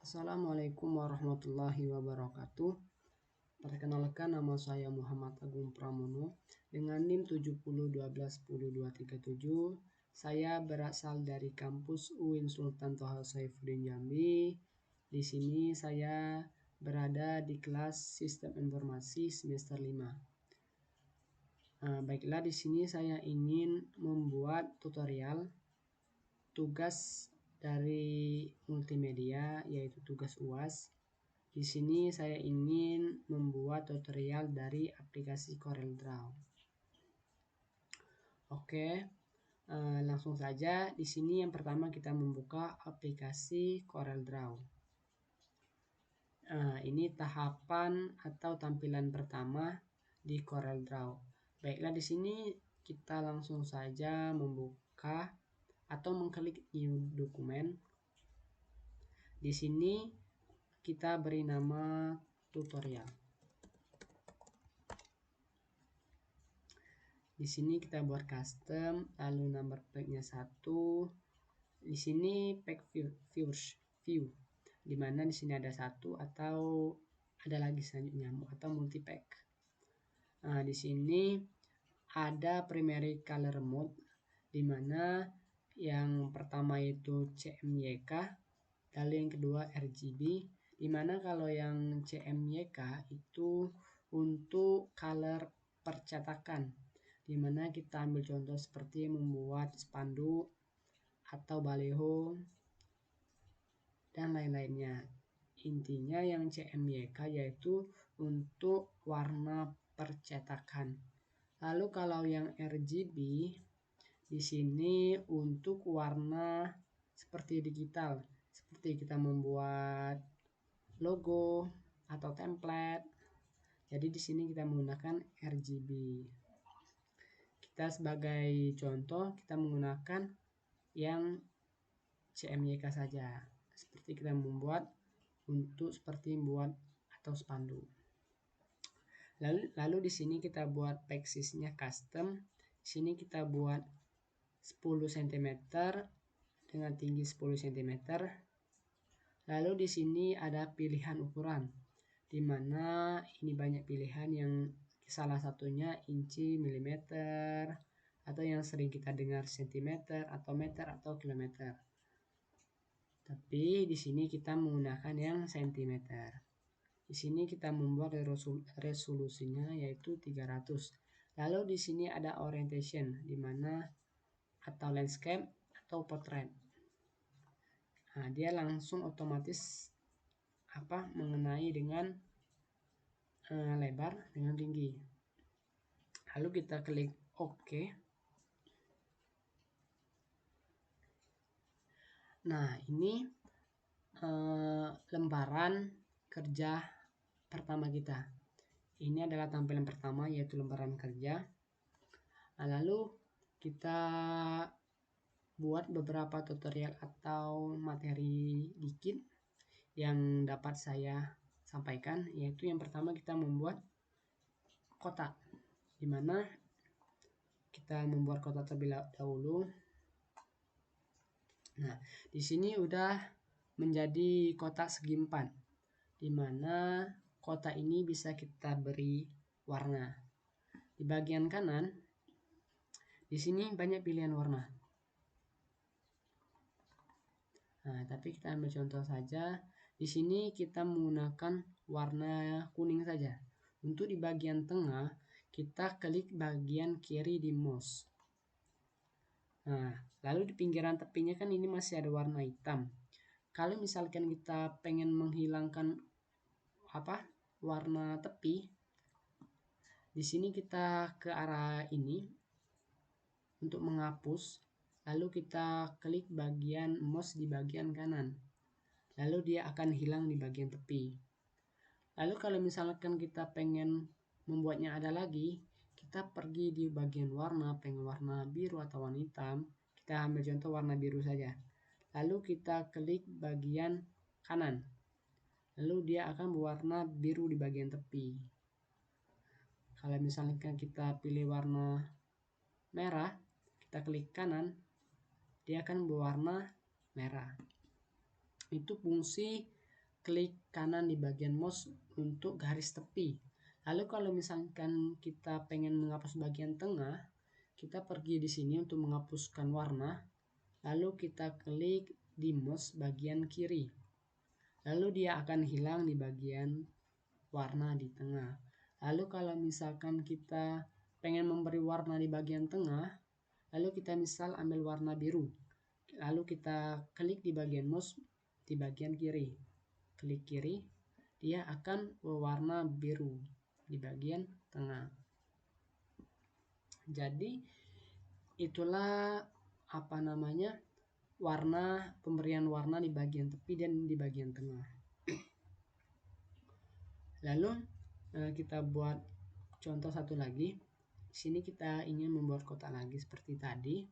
Assalamualaikum warahmatullahi wabarakatuh. Perkenalkan, nama saya Muhammad Agung Pramono dengan NIM 7012100237. Saya berasal dari kampus UIN Sultan Toha Saifuddin Jambi. Di sini saya berada di kelas Sistem Informasi semester 5. Baiklah, di sini saya ingin membuat tutorial tugas dari multimedia, yaitu tugas UAS. Di sini saya ingin membuat tutorial dari aplikasi CorelDRAW. Oke, langsung saja. Di sini yang pertama kita membuka aplikasi CorelDRAW. Ini tahapan atau tampilan pertama di CorelDRAW. Baiklah, di sini kita langsung saja membuka atau mengklik new dokumen. Di sini kita beri nama tutorial. Di sini kita buat custom, lalu number pack-nya 1. Di sini pack view, di mana di sini ada 1 atau ada lagi selanjutnya atau multi pack. Di sini ada primary color mode, di mana yang pertama itu CMYK, lalu yang kedua RGB, di mana kalau yang CMYK itu untuk color percetakan, di mana kita ambil contoh seperti membuat spanduk atau baleho dan lain-lainnya. Intinya yang CMYK yaitu untuk warna percetakan. Lalu kalau yang RGB di sini untuk warna seperti digital, seperti kita membuat logo atau template. Jadi di sini kita menggunakan RGB. Kita sebagai contoh kita menggunakan yang CMYK saja. Seperti kita membuat untuk seperti membuat atau spanduk. Lalu di sini kita buat backspace-nya custom. Di sini kita buat 10 cm dengan tinggi 10 cm. Lalu di sini ada pilihan ukuran, di mana ini banyak pilihan, yang salah satunya inci, milimeter, atau yang sering kita dengar sentimeter atau meter atau kilometer. Tapi di sini kita menggunakan yang sentimeter. Di sini kita membuat resolusinya yaitu 300. Lalu di sini ada orientation, di mana atau landscape atau portrait. Dia langsung otomatis mengenai dengan lebar dengan tinggi. Lalu kita klik OK. Nah, ini lembaran kerja pertama kita. Ini adalah tampilan pertama, yaitu lembaran kerja. Lalu kita buat beberapa tutorial atau materi dikit yang dapat saya sampaikan, yaitu yang pertama kita membuat kotak, di mana kita membuat kotak terlebih dahulu. Nah, di sini udah menjadi kotak segi 4, di mana kotak ini bisa kita beri warna. Di bagian kanan, di sini banyak pilihan warna. Tapi kita ambil contoh saja. Di sini kita menggunakan warna kuning saja. Untuk di bagian tengah, kita klik bagian kiri di mouse. Lalu di pinggiran tepinya kan ini masih ada warna hitam. Kalau misalkan kita pengen menghilangkan warna tepi, di sini kita ke arah ini untuk menghapus. Lalu kita klik bagian mouse di bagian kanan. Lalu dia akan hilang di bagian tepi. Lalu kalau misalkan kita pengen membuatnya ada lagi, kita pergi di bagian warna, pengen warna biru atau warna hitam, kita ambil contoh warna biru saja. Lalu kita klik bagian kanan. Lalu dia akan berwarna biru di bagian tepi. Kalau misalkan kita pilih warna merah, kita klik kanan, dia akan berwarna merah. Itu fungsi klik kanan di bagian mouse untuk garis tepi. Lalu kalau misalkan kita pengen menghapus bagian tengah, kita pergi di sini untuk menghapuskan warna, lalu kita klik di mouse bagian kiri. Lalu dia akan hilang di bagian warna di tengah. Lalu kalau misalkan kita pengen memberi warna di bagian tengah, lalu kita misal ambil warna biru. Lalu kita klik di bagian mouse di bagian kiri. Klik kiri, dia akan berwarna biru di bagian tengah. Jadi itulah pemberian warna di bagian tepi dan di bagian tengah. Lalu kita buat contoh satu lagi. Di sini kita ingin membuat kotak lagi seperti tadi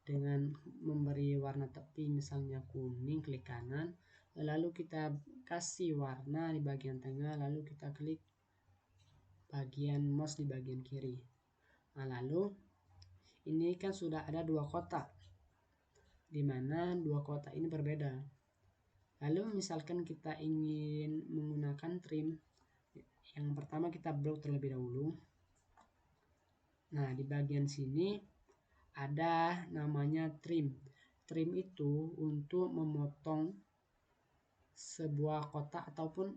dengan memberi warna tepi misalnya kuning, klik kanan, lalu kita kasih warna di bagian tengah, lalu kita klik bagian mouse di bagian kiri. Nah, lalu ini kan sudah ada dua kotak, di mana dua kotak ini berbeda. Lalu misalkan kita ingin menggunakan trim, yang pertama kita blok terlebih dahulu. Nah, di bagian sini ada namanya trim. Trim itu untuk memotong sebuah kotak ataupun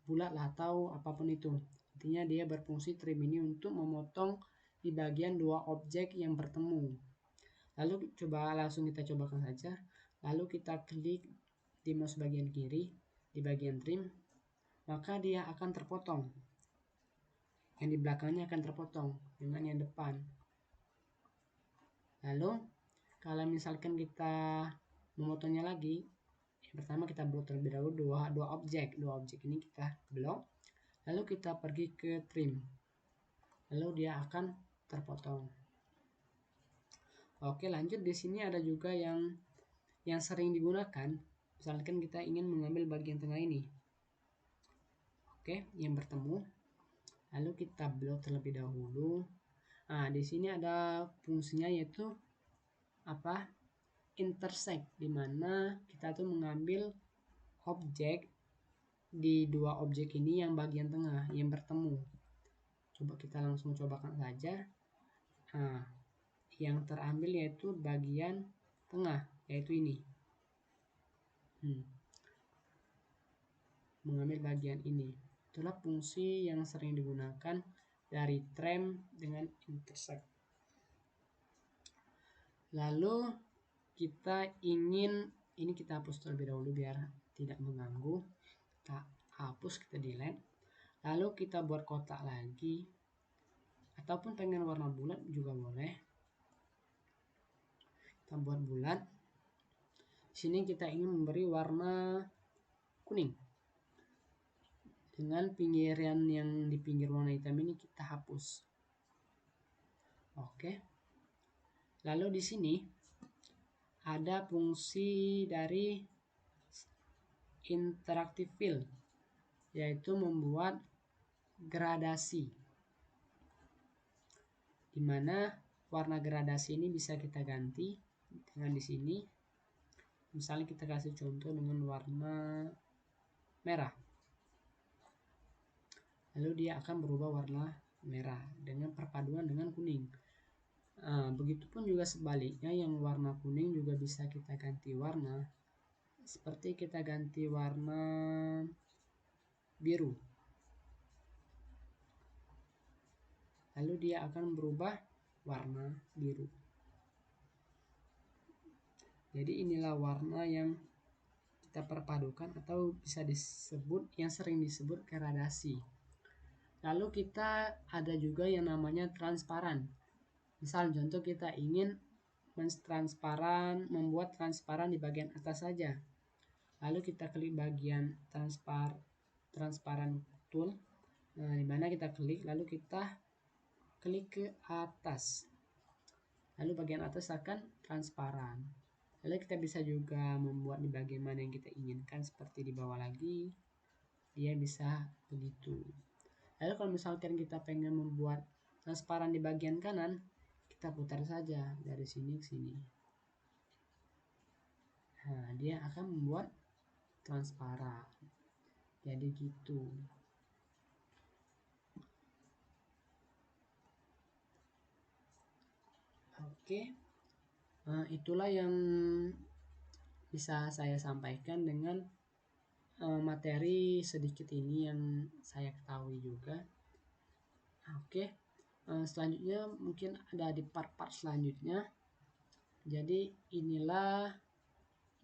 bulat lah atau apapun itu. Intinya dia berfungsi trim ini untuk memotong di bagian dua objek yang bertemu. Lalu langsung kita cobakan saja. Lalu kita klik di mouse bagian kiri di bagian trim, maka dia akan terpotong. Yang di belakangnya akan terpotong dengan yang depan. Lalu kalau misalkan kita memotongnya lagi, yang pertama kita blok terlebih dahulu dua objek ini kita blok, lalu kita pergi ke trim, lalu dia akan terpotong. Oke, lanjut. Di sini ada juga yang sering digunakan, misalkan kita ingin mengambil bagian tengah ini, oke, yang bertemu, lalu kita blok terlebih dahulu. Nah, di sini ada fungsinya yaitu intersect, dimana kita tuh mengambil objek di dua objek ini yang bagian tengah yang bertemu. Coba kita langsung cobakan saja. Nah, yang terambil yaitu bagian tengah, yaitu ini. Mengambil bagian ini. Itulah fungsi yang sering digunakan dari trim dengan intersect. Lalu kita ingin, ini kita hapus terlebih dahulu biar tidak mengganggu. Kita hapus, kita delete. Lalu kita buat kotak lagi, ataupun pengen warna bulat juga boleh. Kita buat bulat. Sini kita ingin memberi warna kuning. Dengan pinggiran yang di pinggir warna hitam ini kita hapus. Oke. Lalu di sini ada fungsi dari interactive fill, yaitu membuat gradasi, dimana warna gradasi ini bisa kita ganti dengan di sini. Misalnya kita kasih contoh dengan warna merah, lalu dia akan berubah warna merah dengan perpaduan dengan kuning. Begitupun juga sebaliknya, yang warna kuning juga bisa kita ganti warna, seperti kita ganti warna biru, lalu dia akan berubah warna biru. Jadi inilah warna yang kita perpadukan atau bisa disebut, yang sering disebut gradasi. Lalu kita ada juga yang namanya transparan. Misal contoh kita ingin membuat transparan di bagian atas saja. Lalu kita klik bagian transparan tool. Nah, dimana kita klik, lalu kita klik ke atas. Lalu bagian atas akan transparan. Lalu kita bisa juga membuat di bagian mana yang kita inginkan, seperti di bawah lagi. Dia bisa begitu. Lalu kalau misalkan kita pengen membuat transparan di bagian kanan, kita putar saja dari sini ke sini. Nah, dia akan membuat transparan. Jadi gitu. Oke, itulah yang bisa saya sampaikan dengan materi sedikit ini yang saya ketahui juga. Oke, selanjutnya mungkin ada di part-part selanjutnya. Jadi inilah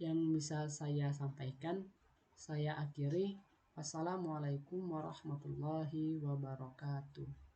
yang bisa saya sampaikan. Saya akhiri. Wassalamualaikum warahmatullahi wabarakatuh.